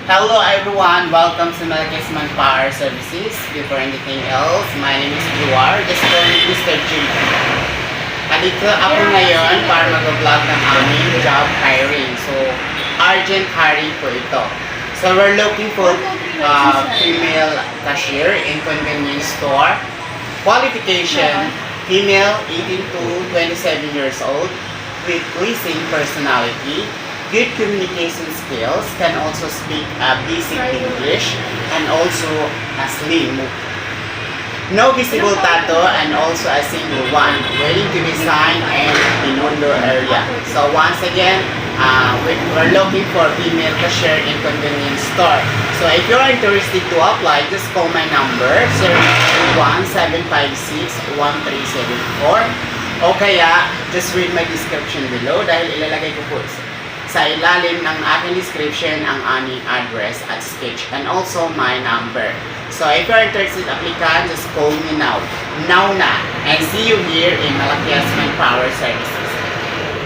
Hello everyone, welcome to Malakas Manpower Services. Before anything else, my name is Luar, just call me Mr. Jim. Andito ako ngayon para mag-vlog ng aming job hiring. So, urgent hiring po ito. So, we're looking for female cashier in convenience store. Qualification, female 18 to 27 years old with pleasing personality, good communication skills, can also speak basic English, and also a slim. No visible tattoo and also a single one, willing to be signed in Binondo area. So once again, we're looking for female cashier in convenience store. So if you're interested to apply, just call my number 01756-1374 o kaya just read my description below dahil ilalagay ko po sa ilalim ng aking description ang aming address at sketch and also my number. So if you're interested applicant, just call me now. Now na. And see you here in Malakas Manpower Services.